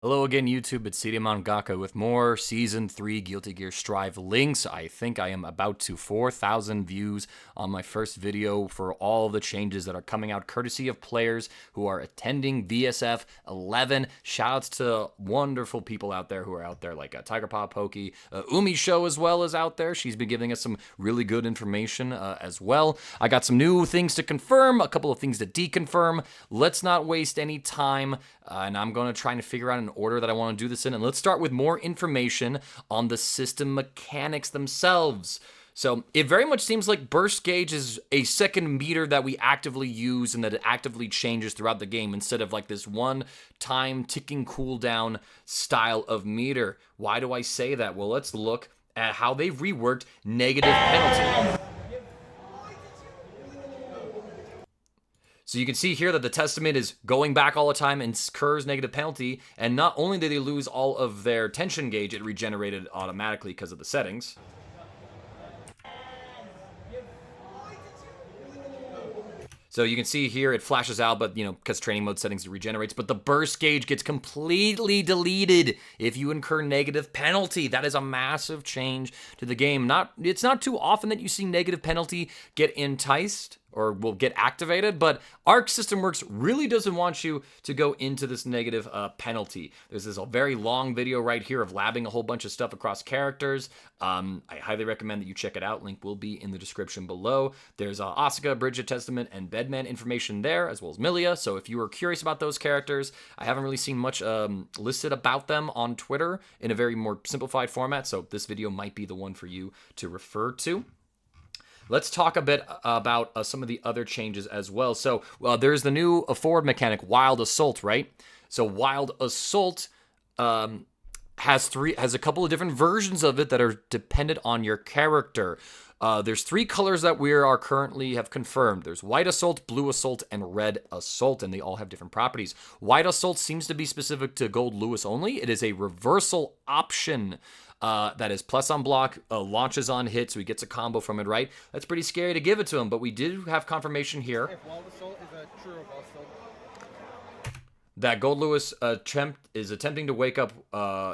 Hello again, YouTube. It's CD Mangaka with more Season 3 Guilty Gear Strive links. I think I am about to 4,000 views on my first video for all the changes that are coming out courtesy of players who are attending VSF 11. Shoutouts to wonderful people out there who are out there like Tiger Paw Pokey. Umi Show as well is out there. She's been giving us some really good information as well. I got some new things to confirm, a couple of things to deconfirm. Let's not waste any time, and I'm going to try and figure out an order that I want to do this in. And let's start with more information on the system mechanics themselves. So it very much seems like burst gauge is a second meter that we actively use and that it actively changes throughout the game instead of like this one-time ticking cooldown style of meter. Why do I say that? Well, let's look at how they've reworked negative penalty. So you can see here that the Testament is going back all the time and incurs negative penalty, and not only did they lose all of their tension gauge, it regenerated automatically because of the settings. So you can see here it flashes out, but because training mode settings it regenerates, but the burst gauge gets completely deleted if you incur negative penalty. That is a massive change to the game. It's not too often that you see negative penalty get enticed or will get activated, but Arc System Works really doesn't want you to go into this negative penalty. There's this very long video right here of labbing a whole bunch of stuff across characters. I highly recommend that you check it out. Link will be in the description below. There's Asuka, Bridget, Testament, and Bedman information there, as well as Milia. So if you were curious about those characters, I haven't really seen much listed about them on Twitter in a very more simplified format, so this video might be the one for you to refer to. Let's talk a bit about some of the other changes as well. So there's the new forward mechanic, Wild Assault, right? So Wild Assault has a couple of different versions of it that are dependent on your character. There's 3 colors that we are currently have confirmed. There's White Assault, Blue Assault, and Red Assault, and they all have different properties. White Assault seems to be specific to Gold Lewis only. It is a reversal option. That is plus on block, launches on hit, so he gets a combo from it, right? That's pretty scary to give it to him, but we did have confirmation here. If Wild Assault is a true reversal. That Gold Lewis is attempting to wake up,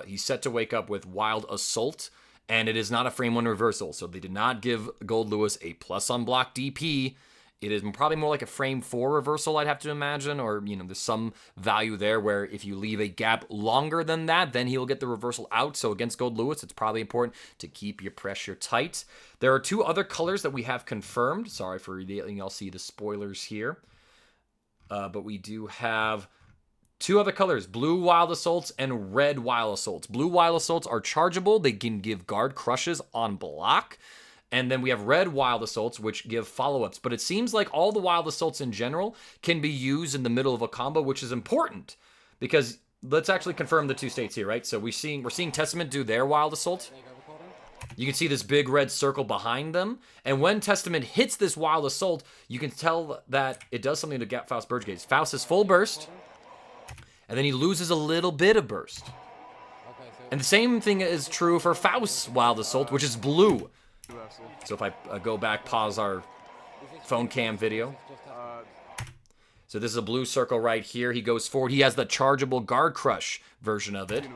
he's set to wake up with Wild Assault, and it is not a frame 1 reversal, so they did not give Gold Lewis a plus on block DP. It is probably more like a frame 4 reversal, I'd have to imagine, or, there's some value there where if you leave a gap longer than that, then he'll get the reversal out. So against Gold Lewis, it's probably important to keep your pressure tight. There are 2 other colors that we have confirmed. Sorry for letting y'all see the spoilers here. But we do have 2 other colors, Blue Wild Assaults and Red Wild Assaults. Blue Wild Assaults are chargeable. They can give guard crushes on block. And then we have Red Wild Assaults, which give follow-ups. But it seems like all the Wild Assaults in general can be used in the middle of a combo, which is important. Because let's actually confirm the 2 states here, right? So we're seeing Testament do their Wild Assault. You can see this big red circle behind them. And when Testament hits this Wild Assault, you can tell that it does something to get Faust Burst Gauge. Faust is full burst, and then he loses a little bit of burst. And the same thing is true for Faust's Wild Assault, which is blue. So if I go back, pause our phone cam video. So this is a blue circle right here. He goes forward. He has the chargeable guard crush version of it.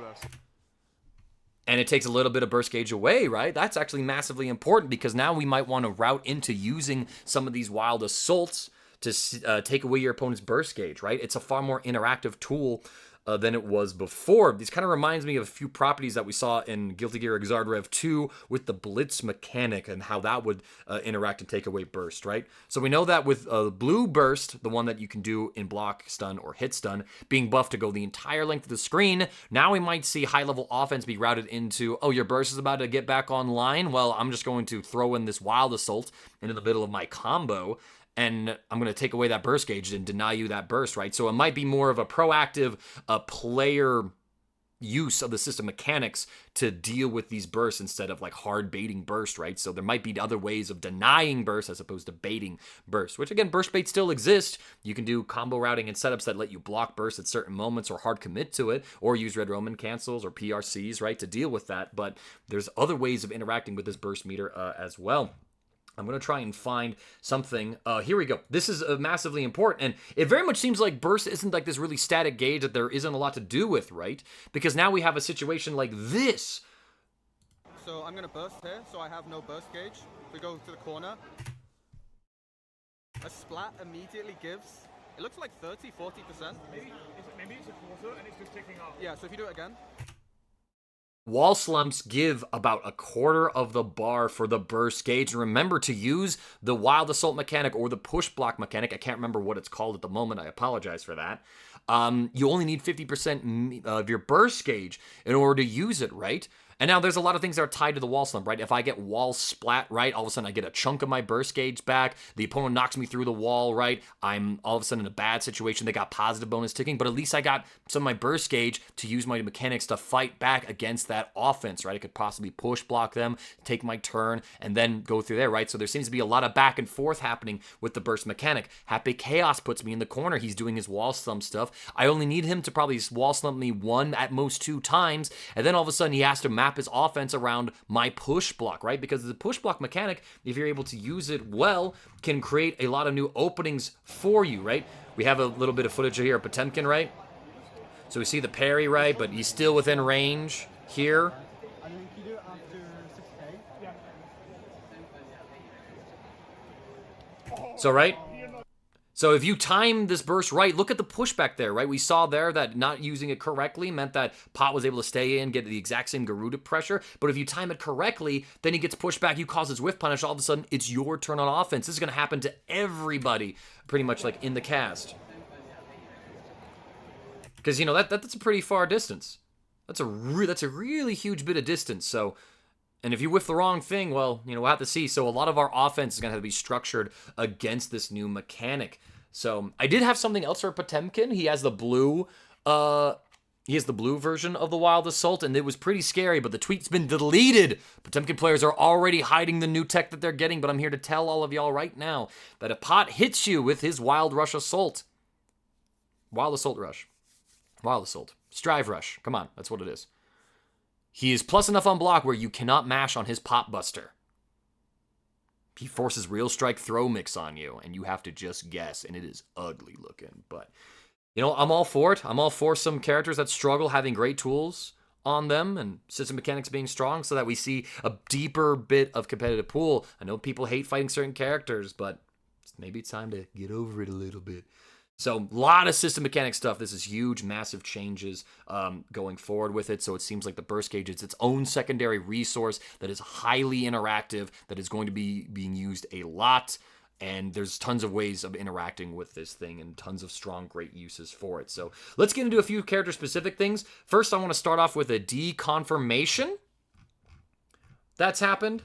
And it takes a little bit of burst gauge away, right? That's actually massively important because now we might want to route into using some of these Wild Assaults to take away your opponent's burst gauge, right? It's a far more interactive tool than it was before. This kind of reminds me of a few properties that we saw in Guilty Gear Xrd Rev 2 with the Blitz mechanic and how that would interact and take away burst, right? So we know that with Blue Burst, the one that you can do in block stun or hit stun, being buffed to go the entire length of the screen, now we might see high-level offense be routed into, oh, your burst is about to get back online? Well, I'm just going to throw in this Wild Assault into the middle of my combo, and I'm going to take away that burst gauge and deny you that burst, right? So it might be more of a proactive player use of the system mechanics to deal with these bursts instead of like hard baiting burst, right? So there might be other ways of denying burst as opposed to baiting burst, which again, burst bait still exists. You can do combo routing and setups that let you block burst at certain moments or hard commit to it, or use Red Roman cancels or PRCs, right, to deal with that. But there's other ways of interacting with this burst meter as well. I'm going to try and find something. Here we go. This is massively important. And it very much seems like burst isn't like this really static gauge that there isn't a lot to do with, right? Because now we have a situation like this. So I'm going to burst here, so I have no burst gauge. We go to the corner. A splat immediately gives, it looks like 30, 40%. Maybe it's a quarter and it's just ticking up. Yeah, so if you do it again. Wall slumps give about a quarter of the bar for the burst gauge. And remember to use the wild assault mechanic or the push block mechanic. I can't remember what it's called at the moment. I apologize for that. You only need 50% of your burst gauge in order to use it, right? And now there's a lot of things that are tied to the wall slump, right? If I get wall splat, right, all of a sudden I get a chunk of my burst gauge back. The opponent knocks me through the wall, right? I'm all of a sudden in a bad situation. They got positive bonus ticking, but at least I got some of my burst gauge to use my mechanics to fight back against that offense, right? I could possibly push block them, take my turn, and then go through there, right? So there seems to be a lot of back and forth happening with the burst mechanic. Happy Chaos puts me in the corner. He's doing his wall slump stuff. I only need him to probably wall slump me 1, at most 2 times, and then all of a sudden he has to map his offense around my push block, right? Because the push block mechanic, if you're able to use it well, can create a lot of new openings for you, right? We have a little bit of footage here of Potemkin, right? So we see the parry, right? But he's still within range here. I think you do it after 6K. So, right? So if you time this burst right, look at the pushback there, right? We saw there that not using it correctly meant that Pot was able to stay in, get the exact same Garuda pressure. But if you time it correctly, then he gets pushed back, you cause his whiff punish, all of a sudden it's your turn on offense. This is going to happen to everybody, pretty much like in the cast. Because, you know, that's a pretty far distance. That's a really huge bit of distance. So, and if you whiff the wrong thing, well, you know, we'll have to see. So a lot of our offense is going to have to be structured against this new mechanic. So I did have something else for Potemkin. He has the blue version of the Wild Assault, and it was pretty scary, but the tweet's been deleted. Potemkin players are already hiding the new tech that they're getting, but I'm here to tell all of y'all right now that if Pot hits you with his Wild Rush Assault, Wild Assault Rush, Wild Assault, Strive Rush, come on, that's what it is. He is plus enough on block where you cannot mash on his Pop Buster. He forces Real Strike Throw Mix on you, and you have to just guess, and it is ugly looking. But, you know, I'm all for it. I'm all for some characters that struggle having great tools on them and system mechanics being strong so that we see a deeper bit of competitive pool. I know people hate fighting certain characters, but maybe it's time to get over it a little bit. So a lot of system mechanic stuff. This is huge, massive changes going forward with it. So it seems like the burst gauge is its own secondary resource that is highly interactive, that is going to be being used a lot. And there's tons of ways of interacting with this thing and tons of strong, great uses for it. So let's get into a few character-specific things. First, I want to start off with a deconfirmation. That's happened.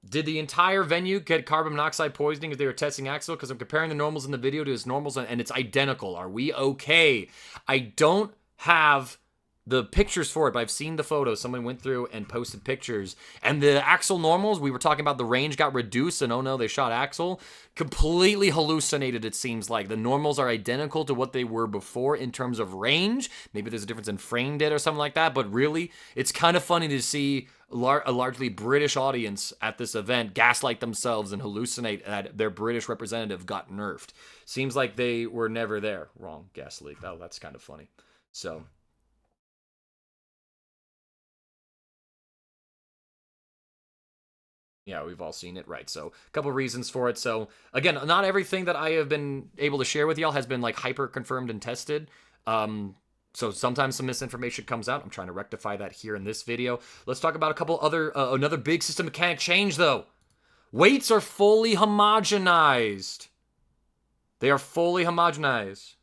Did the entire venue get carbon monoxide poisoning as they were testing Axl? Because I'm comparing the normals in the video to his normals, and it's identical. Are we okay? I don't have the pictures for it, but I've seen the photos. Someone went through and posted pictures. And the Axl normals, we were talking about the range got reduced, and oh no, they shot Axl. Completely hallucinated, it seems like. The normals are identical to what they were before in terms of range. Maybe there's a difference in frame data or something like that, but really, it's kind of funny to see a largely British audience at this event gaslight themselves and hallucinate that their British representative got nerfed. Seems like they were never there. Wrong, gaslight. Oh, that's kind of funny. So, yeah, we've all seen it, right? So, a couple reasons for it. So, again, not everything that I have been able to share with y'all has been like hyper confirmed and tested. So sometimes some misinformation comes out. I'm trying to rectify that here in this video. Let's talk about a couple other, another big system mechanic change though. Weights are fully homogenized. They are fully homogenized.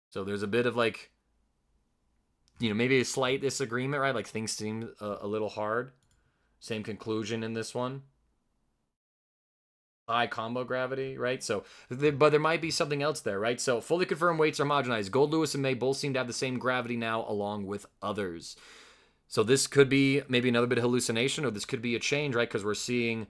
So there's a bit of like, you know, maybe a slight disagreement, right? Like things seem a little hard. Same conclusion in this one. High combo gravity, right? So, but there might be something else there, right? So, fully confirmed weights are homogenized. Gold, Lewis, and May both seem to have the same gravity now, along with others. So, this could be maybe another bit of hallucination, or this could be a change, right? Because we're seeing,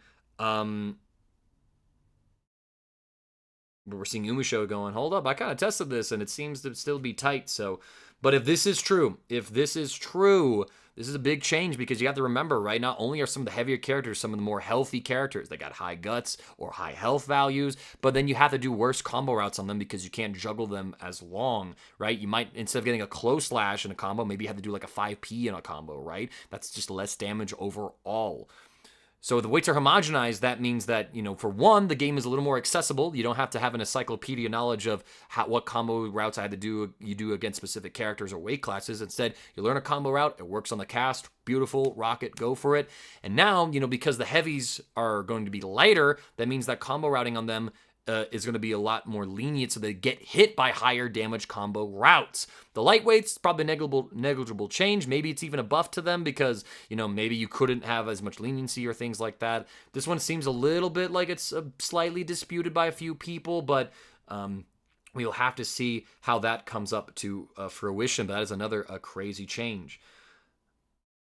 we're seeing Umisho going, hold up, I kind of tested this and it seems to still be tight. So, but if this is true, this is a big change, because you have to remember, right? Not only are some of the heavier characters some of the more healthy characters, they got high guts or high health values, but then you have to do worse combo routes on them because you can't juggle them as long, right? You might, instead of getting a close slash in a combo, maybe you have to do like a 5P in a combo, right? That's just less damage overall. So the weights are homogenized. That means that, you know, for one, the game is a little more accessible. You don't have to have an encyclopedia knowledge of what combo routes I had to do, you do against specific characters or weight classes. Instead, you learn a combo route. It works on the cast. Beautiful. Rock it. Go for it. And now, you know, because the heavies are going to be lighter, that means that combo routing on them is going to be a lot more lenient, so they get hit by higher damage combo routes. The lightweights, probably negligible change. Maybe it's even a buff to them because, you know, maybe you couldn't have as much leniency or things like that. This one seems a little bit like it's slightly disputed by a few people, but we'll have to see how that comes up to fruition. But that is another crazy change.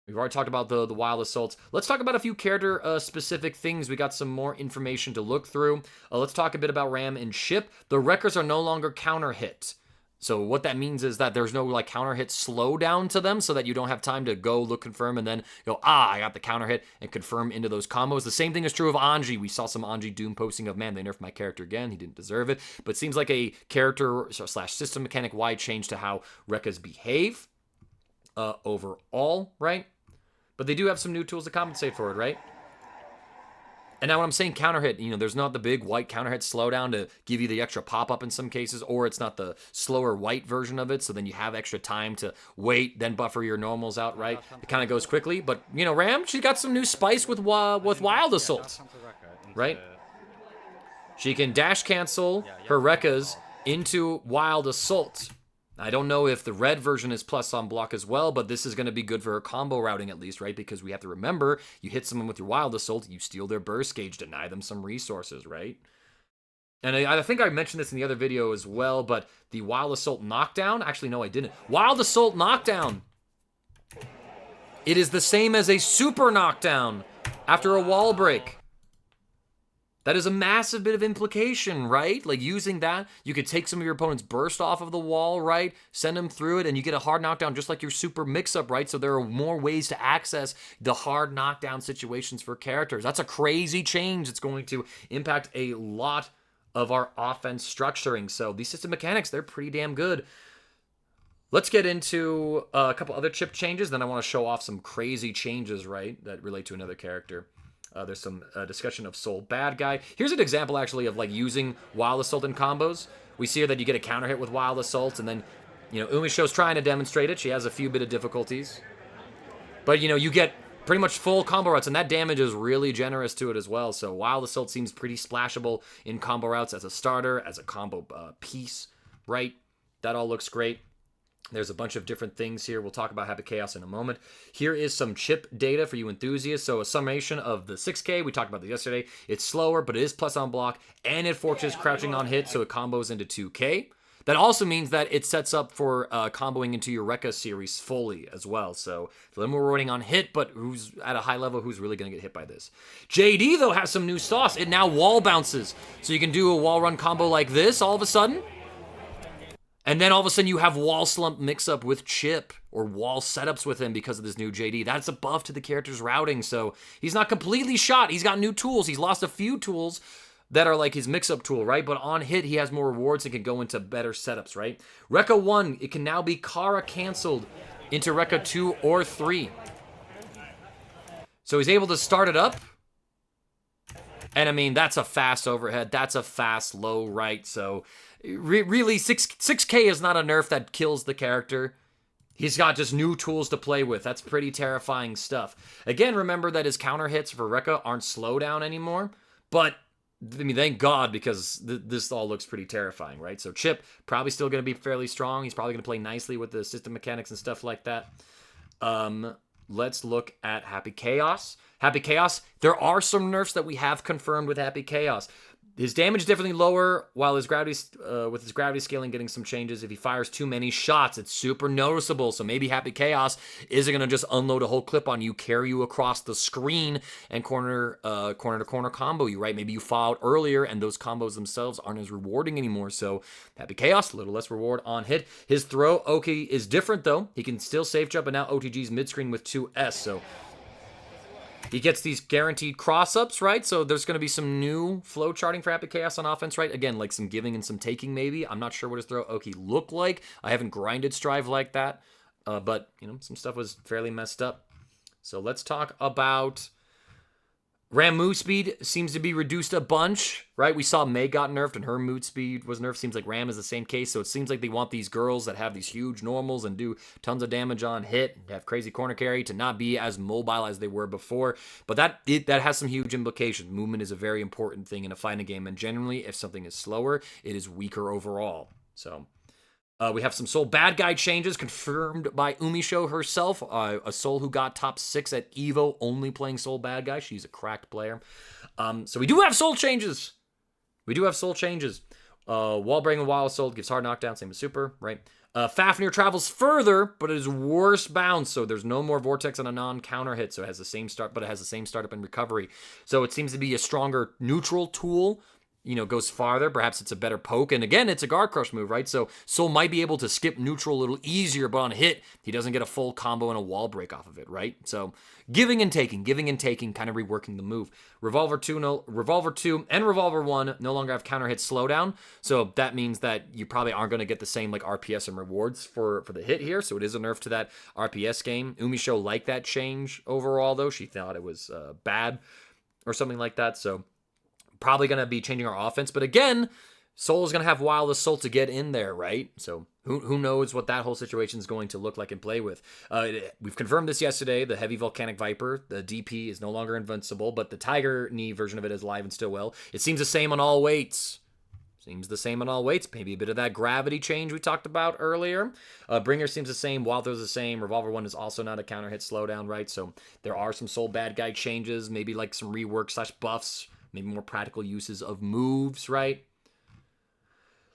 We've already talked about the wild assaults. Let's talk about a few character-specific things. We got some more information to look through. Let's talk a bit about Ram and Ship. The Wreckers are no longer counter-hit. So what that means is that there's no like counter-hit slowdown to them, so that you don't have time to go look, confirm, and then go, I got the counter-hit, and confirm into those combos. The same thing is true of Anji. We saw some Anji Doom posting of, man, they nerfed my character again. He didn't deserve it. But it seems like a character/system mechanic-wide change to how Rekkas behave overall, right? But they do have some new tools to compensate for it, right? And now when I'm saying counter hit, you know, there's not the big white counter hit slowdown to give you the extra pop-up in some cases, or it's not the slower white version of it, so then you have extra time to wait, then buffer your normals out, right? It kind of goes quickly. But, you know, Ram, she got some new spice with Wild Assault, right? She can dash cancel her Rekkas into Wild Assault. I don't know if the red version is plus on block as well, but this is going to be good for her combo routing at least, right? Because we have to remember, you hit someone with your Wild Assault, you steal their burst gauge, deny them some resources, right? And I think I mentioned this in the other video as well, but the Wild Assault knockdown, actually no I didn't. Wild Assault knockdown, it is the same as a super knockdown after a wall break. That is a massive bit of implication, right? Like using that, you could take some of your opponent's burst off of the wall, right? Send them through it, and you get a hard knockdown just like your super mix-up, right? So there are more ways to access the hard knockdown situations for characters. That's a crazy change. It's going to impact a lot of our offense structuring. So these system mechanics, they're pretty damn good. Let's get into a couple other chip changes. Then I want to show off some crazy changes, right, that relate to another character. There's some discussion of Soul Bad Guy. Here's an example, actually, of like using Wild Assault in combos. We see here that you get a counter hit with Wild Assault, and then, you know, Umisho's trying to demonstrate it. She has a few bit of difficulties. But, you know, you get pretty much full combo routes, and that damage is really generous to it as well. So Wild Assault seems pretty splashable in combo routes as a starter, as a combo piece, right? That all looks great. There's a bunch of different things here. We'll talk about Happy Chaos in a moment. Here is some chip data for you enthusiasts. So a summation of the 6K. We talked about this yesterday. It's slower, but it is plus on block, and it forces crouching on hit, so it combos into 2K. That also means that it sets up for comboing into your Rekka series fully as well. So a little more rewarding on hit, but who's at a high level, who's really going to get hit by this? JD, though, has some new sauce. It now wall bounces. So you can do a wall run combo like this all of a sudden. And then all of a sudden you have wall slump mix-up with Chip, or wall setups with him because of this new JD. That's a buff to the character's routing, so he's not completely shot. He's got new tools. He's lost a few tools that are like his mix-up tool, right? But on hit, he has more rewards and can go into better setups, right? Rekka 1, it can now be Kara canceled into Rekka 2 or 3. So he's able to start it up. And I mean, that's a fast overhead. That's a fast low, right? So really, 6K is not a nerf that kills the character. He's got just new tools to play with. That's pretty terrifying stuff. Again, remember that his counter hits for Rekka aren't slowdown anymore. But, I mean, thank God, because this all looks pretty terrifying, right? So Chip, probably still going to be fairly strong. He's probably going to play nicely with the system mechanics and stuff like that. Let's look at Happy Chaos. Happy Chaos, there are some nerfs that we have confirmed with Happy Chaos. His damage is definitely lower, while his gravity, with his gravity scaling getting some changes. If he fires too many shots, it's super noticeable. So maybe Happy Chaos isn't going to just unload a whole clip on you, carry you across the screen, and corner to corner combo you, right? Maybe you fall out earlier, and those combos themselves aren't as rewarding anymore. So Happy Chaos, a little less reward on hit. His throw, Oki, is different, though. He can still safe jump, and now OTG's mid-screen with 2S, so... He gets these guaranteed cross-ups, right? So there's going to be some new flow charting for Happy Chaos on offense, right? Again, like some giving and some taking, maybe. I'm not sure what his throw Oki looked like. I haven't grinded Strive like that. But, you know, some stuff was fairly messed up. So let's talk about... Ram move speed seems to be reduced a bunch, right? We saw Mei got nerfed and her move speed was nerfed. Seems like Ram is the same case. So it seems like they want these girls that have these huge normals and do tons of damage on hit, have crazy corner carry, to not be as mobile as they were before. But that has some huge implications. Movement is a very important thing in a fighting game. And generally, if something is slower, it is weaker overall. So... we have some Soul bad guy changes confirmed by Umisho herself, a Soul who got top 6 at EVO, only playing Soul bad guy. She's a cracked player. So we do have Soul changes. Wall breaking Wild Assault gives hard knockdown, same as Super, right? Fafnir travels further, but it is worse bounce, so there's no more Vortex on a non-counter hit, so it has the same start, but it has the same startup and recovery. So it seems to be a stronger neutral tool. You know, goes farther. Perhaps it's a better poke. And again, it's a guard crush move, right? So Soul might be able to skip neutral a little easier, but on hit, he doesn't get a full combo and a wall break off of it, right? So giving and taking, kind of reworking the move. Revolver 2 and Revolver 1 no longer have counter hit slowdown. So that means that you probably aren't going to get the same like RPS and rewards for the hit here. So it is a nerf to that RPS game. Umisho liked that change overall, though. She thought it was bad or something like that. So probably going to be changing our offense. But again, Soul is going to have Wild Assault to get in there, right? So who knows what that whole situation is going to look like and play with. We've confirmed this yesterday. The Heavy Volcanic Viper, the DP, is no longer invincible, but the Tiger Knee version of it is alive and still well. It seems the same on all weights. Maybe a bit of that gravity change we talked about earlier. Bringer seems the same. Wild Throw's the same. Revolver 1 is also not a counter hit slowdown, right? So there are some Soul bad guy changes, maybe like some rework / buffs. Maybe more practical uses of moves, right?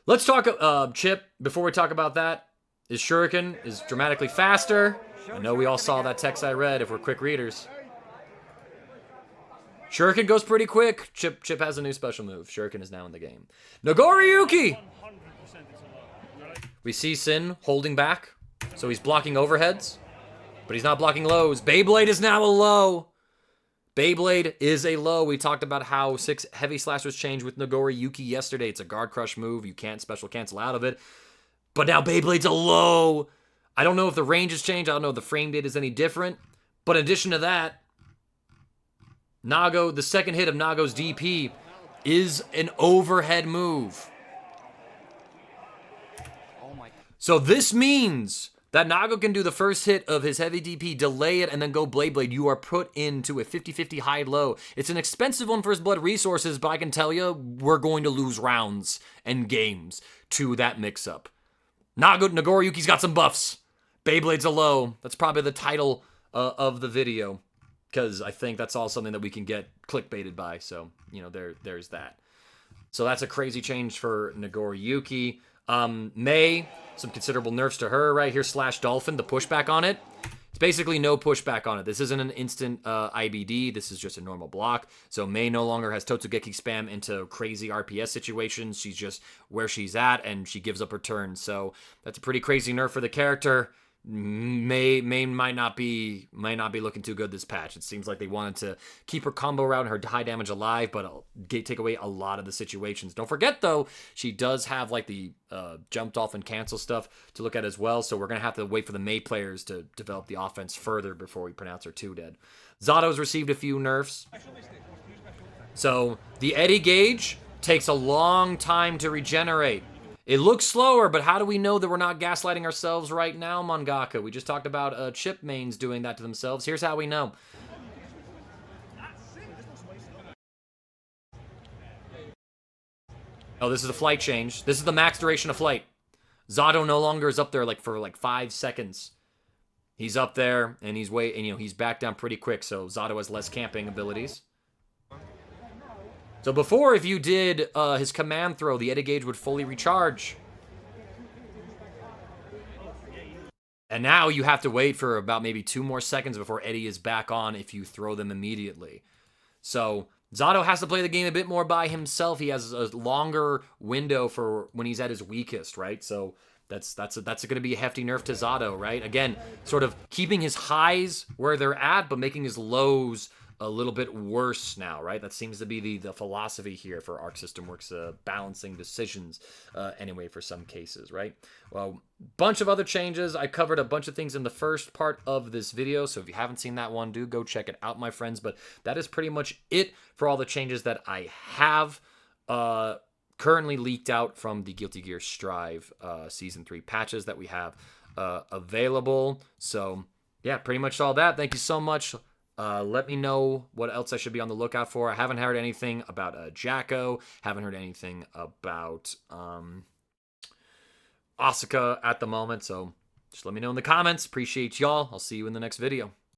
Let's talk, Chip, before we talk about that. His Shuriken is dramatically faster. I know we all saw that text I read if we're quick readers. Shuriken goes pretty quick. Chip has a new special move. Shuriken is now in the game. Nagoriyuki! We see Sin holding back. So he's blocking overheads. But he's not blocking lows. Beyblade is now a low. Beyblade is a low. We talked about how 6 heavy slashers changed with Nagoriyuki yesterday. It's a guard crush move. You can't special cancel out of it. But now Beyblade's a low. I don't know if the range has changed. I don't know if the frame date is any different. But in addition to that, Nago, the second hit of Nago's DP is an overhead move. So this means that Nago can do the first hit of his heavy DP, delay it, and then go Blade. You are put into a 50-50 high-low. It's an expensive one for his blood resources, but I can tell you, we're going to lose rounds and games to that mix-up. Nagoriyuki's got some buffs. Beyblade's a low. That's probably the title of the video, because I think that's all something that we can get clickbaited by. So, you know, there's that. So that's a crazy change for Nagoriyuki. Mei, some considerable nerfs to her right here. Slash Dolphin, the pushback on it. It's basically no pushback on it. This isn't an instant IBD. This is just a normal block. So Mei no longer has Totsugeki spam into crazy RPS situations. She's just where she's at, and she gives up her turn. So that's a pretty crazy nerf for the character. Mei might not be looking too good this patch. It seems like they wanted to keep her combo route and her high damage alive, but take away a lot of the situations. Don't forget though, she does have like the jumped off and cancel stuff to look at as well. So we're gonna have to wait for the Mei players to develop the offense further before we pronounce her too dead. Zato's received a few nerfs. So the Eddie gauge takes a long time to regenerate. It looks slower, but how do we know that we're not gaslighting ourselves right now, Mangaka? We just talked about chip mains doing that to themselves. Here's how we know. Oh, this is a flight change. This is the max duration of flight. Zato no longer is up there for 5 seconds. He's up there, and he's back down pretty quick, so Zato has less camping abilities. So before, if you did his command throw, the Eddie gauge would fully recharge. And now you have to wait for about maybe 2 more seconds before Eddie is back on if you throw them immediately. So Zato has to play the game a bit more by himself. He has a longer window for when he's at his weakest, right? So that's going to be a hefty nerf to Zato, right? Again, sort of keeping his highs where they're at, but making his lows a little bit worse now, right? That seems to be the philosophy here for Arc System Works, balancing decisions anyway for some cases, right? Well, bunch of other changes. I covered a bunch of things in the first part of this video, so if you haven't seen that one, do go check it out, my friends. But that is pretty much it for all the changes that I have currently leaked out from the Guilty Gear Strive Season 3 patches that we have available. So, yeah, pretty much all that. Thank you so much. Let me know what else I should be on the lookout for. I haven't heard anything about Jacko. Haven't heard anything about Asuka at the moment. So just let me know in the comments. Appreciate y'all. I'll see you in the next video.